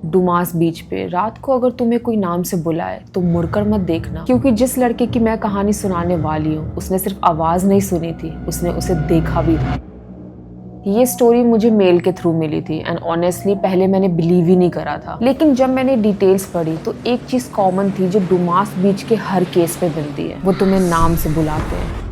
Dumas बीच पे रात को अगर तुम्हें कोई नाम से बुलाए तो मुड़कर मत देखना, क्योंकि जिस लड़के की मैं कहानी सुनाने वाली हूँ उसने सिर्फ आवाज नहीं सुनी थी, उसने उसे देखा भी था। ये स्टोरी मुझे मेल के थ्रू मिली थी एंड ऑनेस्टली पहले मैंने बिलीव ही नहीं करा था, लेकिन जब मैंने डिटेल्स पढ़ी तो एक चीज कॉमन थी जो डुमास बीच के हर केस पे मिलती है, वो तुम्हें नाम से बुलाते हैं।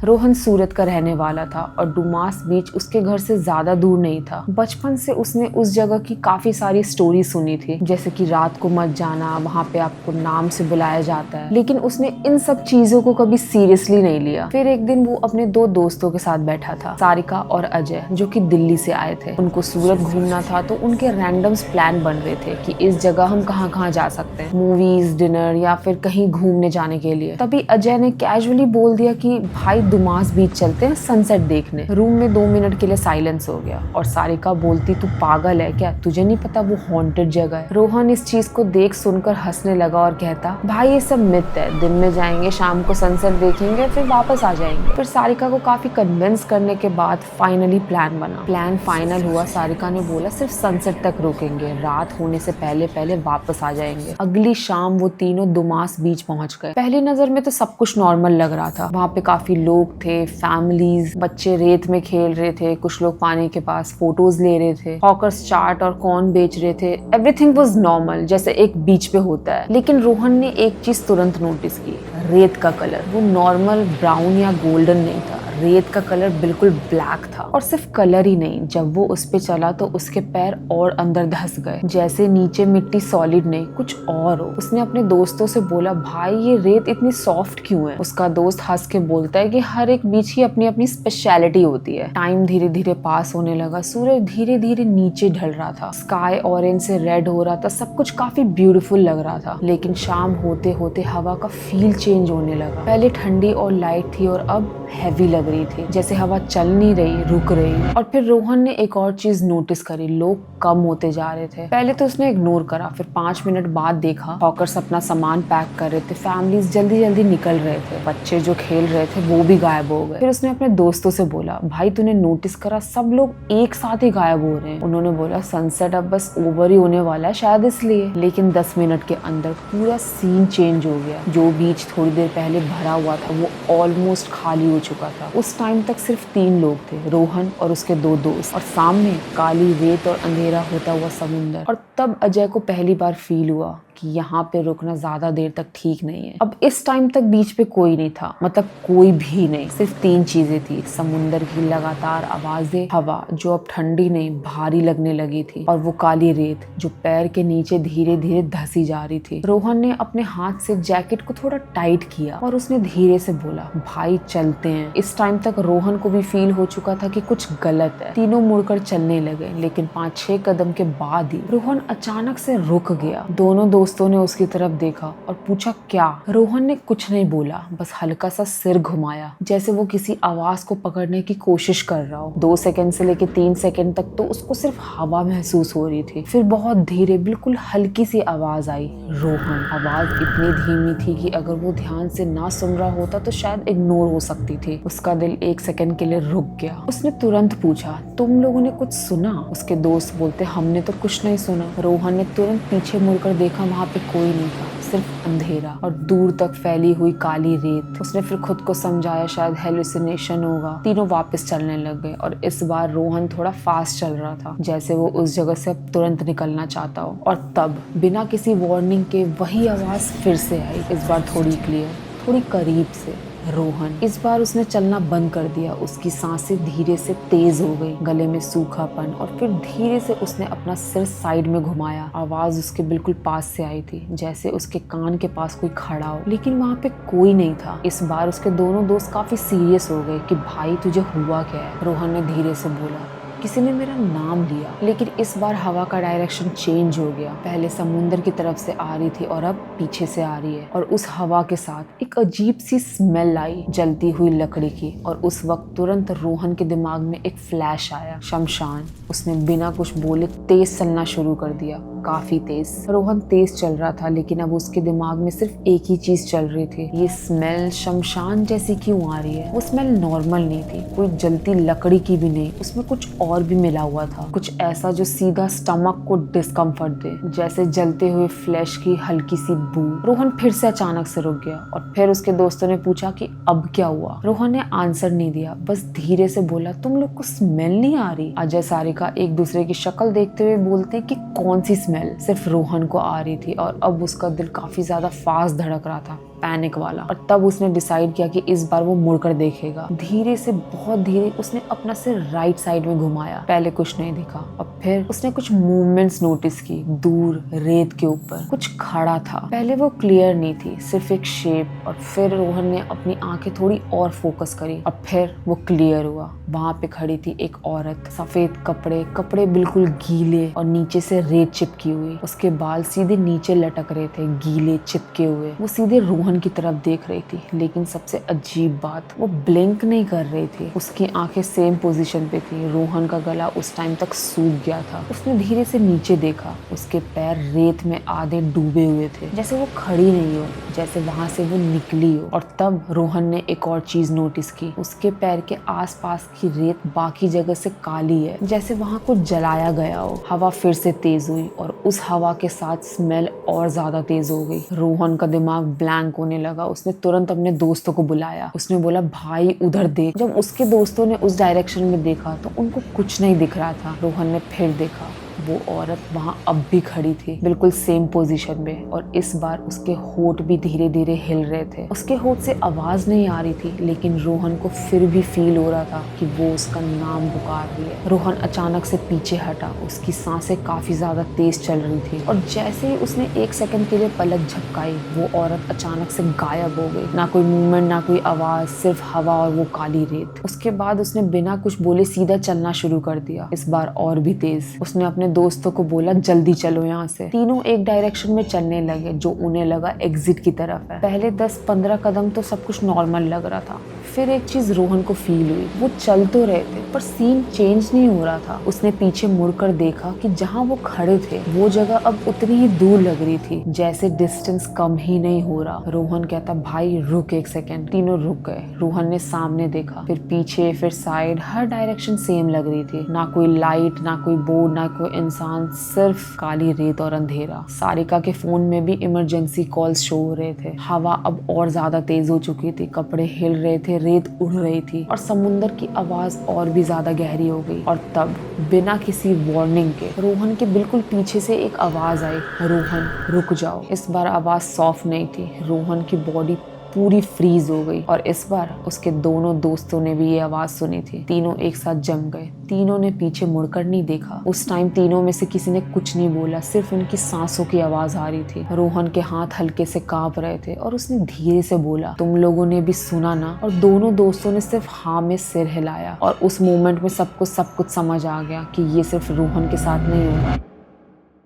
रोहन सूरत का रहने वाला था और डुमास बीच उसके घर से ज्यादा दूर नहीं था। बचपन से उसने उस जगह की काफी सारी स्टोरी सुनी थी, जैसे कि रात को मत जाना, वहाँ पे आपको नाम से बुलाया जाता है, लेकिन उसने इन सब चीजों को कभी सीरियसली नहीं लिया। फिर एक दिन वो अपने 2 दोस्तों के साथ बैठा था, सारिका और अजय, जो कि दिल्ली से आए थे। उनको सूरत घूमना था तो उनके रैंडम्स प्लान बन रहे थे कि इस जगह हम कहाँ कहाँ जा सकते हैं, मूवीज, डिनर या फिर कहीं घूमने जाने के लिए। तभी अजय ने कैजुअली बोल दिया कि भाई डुमास बीच चलते हैं सनसेट देखने। रूम में 2 मिनट के लिए साइलेंस हो गया और सारिका बोलती, तू पागल है क्या, तुझे नहीं पता वो हॉन्टेड जगह है। रोहन इस चीज को देख सुनकर हंसने लगा और कहता, भाई ये सब मिथ है, दिन में जाएंगे, शाम को सनसेट देखेंगे, फिर वापस आ जाएंगे। फिर सारिका को काफी कन्विंस करने के बाद फाइनली प्लान बना। प्लान फाइनल हुआ। सारिका ने बोला सिर्फ सनसेट तक रुकेंगे, रात होने से पहले पहले वापस आ जाएंगे। अगली शाम वो तीनों डुमास बीच पहुंच गए। पहली नजर में तो सब कुछ नॉर्मल लग रहा था। वहाँ पे काफी लोग थे, फैमिलीज, बच्चे रेत में खेल रहे थे, कुछ लोग पानी के पास फोटोज ले रहे थे, हॉकर्स चाट और कॉर्न बेच रहे थे। एवरीथिंग वाज नॉर्मल, जैसे एक बीच पे होता है। लेकिन रोहन ने एक चीज तुरंत नोटिस की, रेत का कलर। वो नॉर्मल ब्राउन या गोल्डन नहीं था, रेत का कलर बिल्कुल ब्लैक था। और सिर्फ कलर ही नहीं, जब वो उस पे चला तो उसके पैर और अंदर धंस गए, जैसे नीचे मिट्टी सॉलिड नहीं कुछ और हो। उसने अपने दोस्तों से बोला, भाई ये रेत इतनी सॉफ्ट क्यों है? उसका दोस्त हंस के बोलता है कि हर एक बीच की अपनी अपनी स्पेशलिटी होती है। टाइम धीरे धीरे पास होने लगा, सूरज धीरे धीरे नीचे ढल रहा था, स्काई ऑरेंज से रेड हो रहा था, सब कुछ काफी ब्यूटीफुल लग रहा था। लेकिन शाम होते होते हवा का फील चेंज होने लगा। पहले ठंडी और लाइट थी और अब हैवी लग रही थी, जैसे हवा चल नहीं रही, रुक रही। और फिर रोहन ने एक और चीज नोटिस करी, लोग कम होते जा रहे थे। पहले तो उसने इग्नोर करा, फिर 5 मिनट बाद देखा हॉकर्स अपना सामान पैक कर रहे थे, फैमिलीज जल्दी जल्दी निकल रहे थे, बच्चे जो खेल रहे थे वो भी गायब हो गए। फिर उसने अपने दोस्तों से बोला, भाई तूने नोटिस करा सब लोग एक साथ ही गायब हो रहे हैं? उन्होंने बोला, सनसेट अब बस ओवर ही होने वाला है शायद इसलिए। लेकिन 10 मिनट के अंदर पूरा सीन चेंज हो गया। जो बीच थोड़ी देर पहले भरा हुआ था वो ऑलमोस्ट खाली हो चुका था। उस टाइम तक सिर्फ 3 लोग थे, रोहन और उसके 2 दोस्त, और सामने काली रेत और अंधेरा होता हुआ समुंदर। और तब अजय को पहली बार फील हुआ कि यहाँ पे रुकना ज्यादा देर तक ठीक नहीं है। अब इस टाइम तक बीच पे कोई नहीं था, मतलब कोई भी नहीं, सिर्फ 3 चीजें थी, समुंदर की लगातार आवाजें, हवा जो अब ठंडी नहीं भारी लगने लगी थी, और वो काली रेत जो पैर के नीचे धीरे धीरे धसी जा रही थी। रोहन ने अपने हाथ से जैकेट को थोड़ा टाइट किया और उसने धीरे से बोला, भाई चलते हैं। इस टाइम तक रोहन को भी फील हो चुका था कि कुछ गलत है। तीनों मुड़कर चलने लगे, लेकिन 5-6 कदम के बाद ही रोहन अचानक से रुक गया। दोनों दोस्तों ने उसकी तरफ देखा और पूछा, क्या? रोहन ने कुछ नहीं बोला, बस हल्का सा सिर घुमाया, जैसे वो किसी आवाज को पकड़ने की कोशिश कर रहा हो। 2 सेकंड से लेकर 3 सेकंड तक तो उसको सिर्फ हवा महसूस हो रही थी। फिर बहुत धीरे बिल्कुल हल्की सी आवाज आई, रोहन। आवाज इतनी धीमी थी कि अगर वो ध्यान से ना सुन रहा होता तो शायद इग्नोर हो सकती थी। उसका दिल 1 सेकंड के लिए रुक गया। उसने तुरंत पूछा, तुम लोगों ने कुछ सुना? उसके दोस्त बोलते, हमने तो कुछ नहीं सुना। रोहन ने तुरंत पीछे मुड़कर देखा, वहाँ पे कोई नहीं था, सिर्फ अंधेरा और दूर तक फैली हुई काली रेत। उसने फिर खुद को समझाया शायद हेलुसिनेशन होगा। तीनों वापस चलने लग गए और इस बार रोहन थोड़ा फास्ट चल रहा था, जैसे वो उस जगह से अब तुरंत निकलना चाहता हो। और तब बिना किसी वार्निंग के वही आवाज फिर से आई, इस बार थोड़ी क्लियर, थोड़ी करीब से। रोहन। इस बार उसने चलना बंद कर दिया, उसकी सांसें धीरे से तेज हो गई, गले में सूखापन, और फिर धीरे से उसने अपना सिर साइड में घुमाया। आवाज उसके बिल्कुल पास से आई थी, जैसे उसके कान के पास कोई खड़ा हो, लेकिन वहाँ पे कोई नहीं था। इस बार उसके दोनों दोस्त काफी सीरियस हो गए कि भाई तुझे हुआ क्या है? रोहन ने धीरे से बोला, किसी ने मेरा नाम लिया। लेकिन इस बार हवा का डायरेक्शन चेंज हो गया, पहले समुंदर की तरफ से आ रही थी और अब पीछे से आ रही है। और उस हवा के साथ एक अजीब सी स्मेल आई, जलती हुई लकड़ी की। और उस वक्त तुरंत रोहन के दिमाग में एक फ्लैश आया, शमशान। उसने बिना कुछ बोले तेज चलना शुरू कर दिया। काफी तेज। रोहन तेज चल रहा था, लेकिन अब उसके दिमाग में सिर्फ एक ही चीज चल रही थी, ये स्मेल शमशान जैसी क्यों आ रही है। वो स्मेल नॉर्मल नहीं थी, कोई जलती लकड़ी की भी नहीं, उसमें कुछ और भी मिला हुआ था, कुछ ऐसा जो सीधा स्टमक को डिस्कम्फर्ट दे, जैसे जलते हुए फ्लैश की हल्की सी बू। रोहन फिर से अचानक से रुक गया और फिर उसके दोस्तों ने पूछा कि अब क्या हुआ। रोहन ने आंसर नहीं दिया, बस धीरे से बोला, तुम लोग को स्मेल नहीं आ रही। अजय सारिका एक दूसरे की शक्ल देखते हुए बोलते कि कौन सी स्मेल। सिर्फ रोहन को आ रही थी और अब उसका दिल काफी ज्यादा फास्ट धड़क रहा था, पैनिक वाला। और तब उसने डिसाइड किया कि इस बार वो मुड़कर देखेगा। धीरे से, बहुत धीरे उसने अपना सिर राइट साइड में घुमाया। पहले कुछ नहीं दिखा और फिर उसने कुछ मूवमेंट्स नोटिस की। दूर रेत के ऊपर कुछ खड़ा था। पहले वो क्लियर नहीं थी, सिर्फ एक शेप। और फिर रोहन ने अपनी आंखें थोड़ी और फोकस करी और फिर वो क्लियर हुआ। वहां पे खड़ी थी एक औरत, सफेद कपड़े बिल्कुल गीले और नीचे से रेत चिपकी हुई। उसके बाल सीधे नीचे लटक रहे थे, गीले चिपके हुए। वो सीधे रोहन की तरफ देख रही थी, लेकिन सबसे अजीब बात, वो ब्लिंक नहीं कर रही थी। उसकी आंखें सेम पोजीशन पे थी। रोहन का गला उस टाइम तक सूख गया था। उसने धीरे से नीचे देखा, उसके पैर रेत में आधे डूबे हुए थे, जैसे वो खड़ी नहीं हो, जैसे वहां से वो निकली हो। और तब रोहन ने एक और चीज नोटिस की, उसके पैर के आसपास की रेत बाकी जगह से काली है, जैसे वहां कुछ जलाया गया हो। हवा फिर से तेज हुई और उस हवा के साथ स्मेल और ज्यादा तेज हो गई। रोहन का दिमाग ब्लैंक होने लगा। उसने तुरंत अपने दोस्तों को बुलाया। उसने बोला, भाई उधर देख। जब उसके दोस्तों ने उस डायरेक्शन में देखा तो उनको कुछ नहीं दिख रहा था। रोहन ने फिर देखा, वो औरत वहां अब भी खड़ी थी, बिल्कुल सेम पोजीशन में। और इस बार उसके होठ भी धीरे धीरे हिल रहे थे। उसके होठ से आवाज नहीं आ रही थी, लेकिन रोहन को फिर भी फील हो रहा था कि वो उसका नाम पुकार रही है। रोहन अचानक से पीछे हटा। उसकी सांसें काफी ज्यादा तेज चल रही थी और जैसे ही उसने एक सेकंड के लिए पलक झपकाई, वो औरत अचानक से गायब हो गई। ना कोई मूवमेंट, ना कोई आवाज, सिर्फ हवा और वो काली रेत। उसके बाद उसने बिना कुछ बोले सीधा चलना शुरू कर दिया, इस बार और भी तेज। उसने अपने दोस्तों को बोला, जल्दी चलो यहाँ से। तीनों एक डायरेक्शन में चलने लगे, जो उन्हें लगा एग्जिट की तरफ है। पहले 10-15 कदम तो सब कुछ नॉर्मल लग रहा था, फिर एक चीज रोहन को फील हुई। वो चल तो रहे थे पर सीन चेंज नहीं हो रहा था। उसने पीछे मुड़कर देखा कि जहाँ वो खड़े थे वो जगह अब उतनी ही दूर लग रही थी, जैसे डिस्टेंस कम ही नहीं हो रहा। रोहन कहता, भाई रुक एक सेकेंड। तीनों रुक गए। रोहन ने सामने देखा, फिर पीछे, फिर साइड, हर डायरेक्शन सेम लग रही थी। ना कोई लाइट, ना कोई बोर्ड, ना कोई इंसान, सिर्फ काली रेत और अंधेरा। सारिका के फोन में भी इमरजेंसी कॉल्स शो हो रहे थे। हवा अब और ज्यादा तेज हो चुकी थी, कपड़े हिल रहे थे, रेत उड़ रही थी और समुंदर की आवाज और भी ज्यादा गहरी हो गई। और तब बिना किसी वार्निंग के रोहन के बिल्कुल पीछे से एक आवाज आई, रोहन रुक जाओ। इस बार आवाज सॉफ्ट नहीं थी। रोहन की बॉडी पूरी फ्रीज हो गई और इस बार उसके दोनों दोस्तों ने भी ये आवाज सुनी थी। तीनों एक साथ जम गए। तीनों ने पीछे मुड़कर नहीं देखा। उस टाइम तीनों में से किसी ने कुछ नहीं बोला, सिर्फ उनकी सांसों की आवाज आ रही थी। रोहन के हाथ हल्के से कांप रहे थे और उसने धीरे से बोला, तुम लोगों ने भी सुना ना? और दोनों दोस्तों ने सिर्फ हाँ में सिर हिलाया। और उस मोमेंट में सबको सब कुछ समझ आ गया कि ये सिर्फ रोहन के साथ नहीं हो रहा।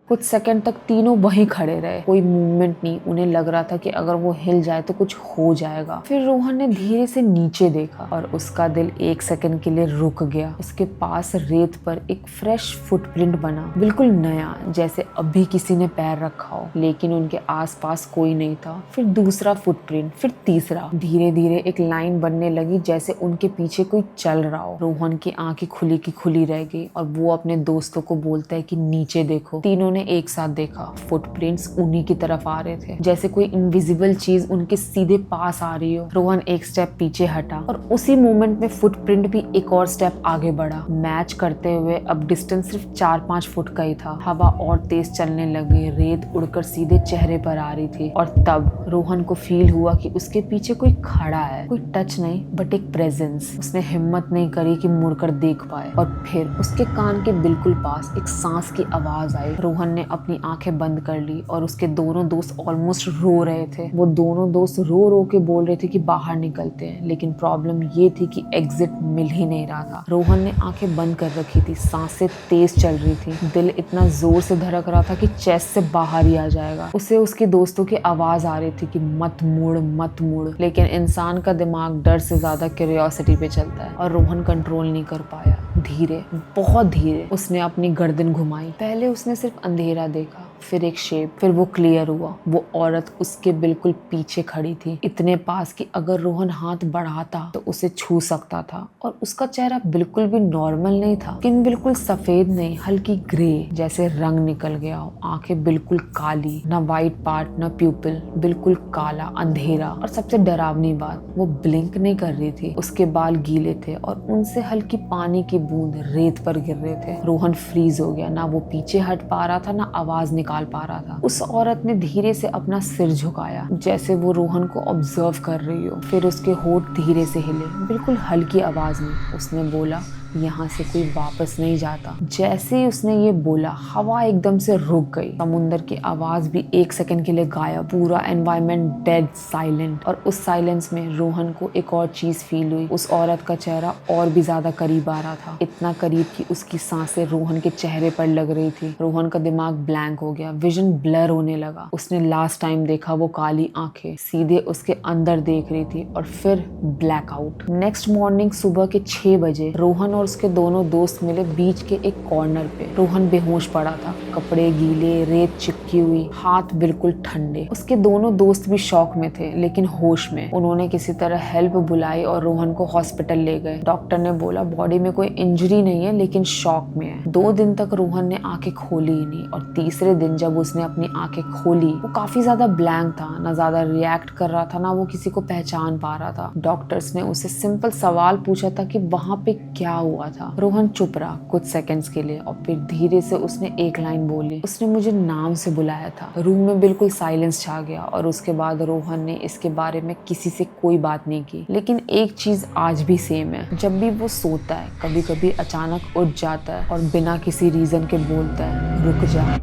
कुछ सेकंड तक तीनों वहीं खड़े रहे, कोई मूवमेंट नहीं। उन्हें लग रहा था कि अगर वो हिल जाए तो कुछ हो जाएगा। फिर रोहन ने धीरे से नीचे देखा और उसका दिल एक सेकंड के लिए रुक गया। उसके पास रेत पर एक फ्रेश फुटप्रिंट बना, बिल्कुल नया, जैसे अभी किसी ने पैर रखा हो, लेकिन उनके आसपास कोई नहीं था। फिर दूसरा फुटप्रिंट, फिर तीसरा। धीरे धीरे एक लाइन बनने लगी, जैसे उनके पीछे कोई चल रहा हो। रोहन की आंखें खुली की खुली रह गई और वो अपने दोस्तों को बोलता है कि नीचे देखो। तीनों ने एक साथ देखा, फुटप्रिंट्स उन्हीं की तरफ आ रहे थे, जैसे कोई इनविजिबल चीज उनके सीधे पास आ रही हो। रोहन एक स्टेप पीछे हटा और उसी मोमेंट में फुटप्रिंट भी एक और स्टेप आगे बढ़ा। मैच करते हुए अब डिस्टेंस सिर्फ 4-5 फुट का ही था। हवा और तेज चलने लगी, रेत उड़कर सीधे चेहरे पर आ रही थी। और तब रोहन को फील हुआ कि उसके पीछे कोई खड़ा है, कोई टच नहीं बट एक प्रेजेंस। उसने हिम्मत नहीं करी कि मुड़कर देख पाए और फिर उसके कान के बिल्कुल पास एक सांस की आवाज आई। रोहन ने अपनी आंखें बंद कर ली और उसके दोनों दोस्त ऑलमोस्ट रो रहे थे। वो दोनों दोस्त रो रो के बोल रहे थे कि बाहर निकलते हैं, लेकिन प्रॉब्लम ये थी कि एग्जिट मिल ही नहीं रहा था। रोहन ने आंखें बंद कर रखी थी, सांसें तेज चल रही थी, दिल इतना जोर से धड़क रहा था कि चेस्ट से बाहर ही आ जाएगा। उसे उसके दोस्तों की आवाज आ रही थी कि मत मुड़ मत मुड़, लेकिन इंसान का दिमाग डर से ज्यादा क्यूरियोसिटी पे चलता है और रोहन कंट्रोल नहीं कर पाया। धीरे, बहुत धीरे उसने अपनी गर्दन घुमाई। पहले उसने सिर्फ अंधेरा देखा, फिर एक शेप, फिर वो क्लियर हुआ। वो औरत उसके बिल्कुल पीछे खड़ी थी, इतने पास कि अगर रोहन हाथ बढ़ाता तो उसे छू सकता था। और उसका चेहरा बिल्कुल भी नॉर्मल नहीं था। स्किन बिल्कुल सफेद नहीं, हल्की ग्रे जैसे रंग निकल गया हो। आंखें बिल्कुल काली, ना वाइट पार्ट ना प्यूपिल, बिल्कुल काला अंधेरा। और सबसे डरावनी बात, वो ब्लिंक नहीं कर रही थी। उसके बाल गीले थे और उनसे हल्की पानी की बूंद रेत पर गिर रहे थे। रोहन फ्रीज हो गया, ना वो पीछे हट पा रहा था ना आवाज निकाल पा रहा था। उस औरत ने धीरे से अपना सिर झुकाया, जैसे वो रोहन को ऑब्जर्व कर रही हो। फिर उसके होठ धीरे से हिले, बिल्कुल हल्की आवाज में उसने बोला, यहाँ से कोई वापस नहीं जाता। जैसे ही उसने ये बोला, हवा एकदम से रुक गई। समुंदर की आवाज भी एक सेकंड के लिए गायब। पूरा एनवायरनमेंट डेड साइलेंट। और उस साइलेंस में रोहन को एक और चीज फील हुई। उस औरत का चेहरा और भी ज्यादा करीब आ रहा था, इतना करीब कि उसकी सांसें रोहन के चेहरे पर लग रही थी। रोहन का दिमाग ब्लैंक हो गया, विजन ब्लर होने लगा। उसने लास्ट टाइम देखा वो काली आंखें सीधे उसके अंदर देख रही थी और फिर ब्लैकआउट। नेक्स्ट मॉर्निंग सुबह के 6 बजे रोहन और उसके दोनों दोस्त मिले बीच के एक कॉर्नर पे। रोहन बेहोश पड़ा था, कपड़े गीले, रेत चिपकी हुई, हाथ बिल्कुल ठंडे। उसके दोनों दोस्त भी शॉक में थे लेकिन होश में। उन्होंने किसी तरह हेल्प बुलाई और रोहन को हॉस्पिटल ले गए। डॉक्टर ने बोला बॉडी में कोई इंजरी नहीं है लेकिन शॉक में है। 2 दिन तक रोहन ने आंखें खोली ही नहीं और तीसरे दिन जब उसने अपनी आंखें खोली वो काफी ज्यादा ब्लैंक था, ना ज्यादा रिएक्ट कर रहा था ना वो किसी को पहचान पा रहा था। डॉक्टर्स ने उसे सिंपल सवाल पूछा था कि वहां पे क्या हुआ था। रोहन चुप रहा कुछ सेकंड्स के लिए और फिर धीरे से उसने एक लाइन बोली, उसने मुझे नाम से बुलाया था। रूम में बिल्कुल साइलेंस छा गया और उसके बाद रोहन ने इसके बारे में किसी से कोई बात नहीं की। लेकिन एक चीज आज भी सेम है, जब भी वो सोता है कभी कभी अचानक उठ जाता है और बिना किसी रीजन के बोलता है, रुक जा।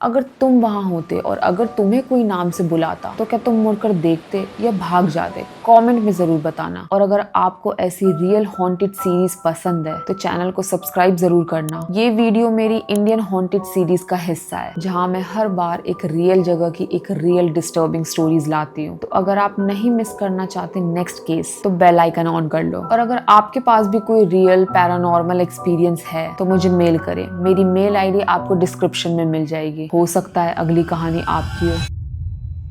अगर तुम वहां होते और अगर तुम्हें कोई नाम से बुलाता तो क्या तुम मुड़कर देखते या भाग जाते? कमेंट में जरूर बताना। और अगर आपको ऐसी रियल हॉन्टेड सीरीज पसंद है तो चैनल को सब्सक्राइब जरूर करना। ये वीडियो मेरी इंडियन हॉन्टेड सीरीज का हिस्सा है जहां मैं हर बार एक रियल जगह की एक रियल डिस्टर्बिंग स्टोरीज लाती हूँ। तो अगर आप नहीं मिस करना चाहते नेक्स्ट केस तो बेल आइकन ऑन कर लो। और अगर आपके पास भी कोई रियल पैरानॉर्मल एक्सपीरियंस है तो मुझे मेल करें। मेरी मेल आईडी आपको डिस्क्रिप्शन में मिल जाएगी। हो सकता है अगली कहानी आपकी हो।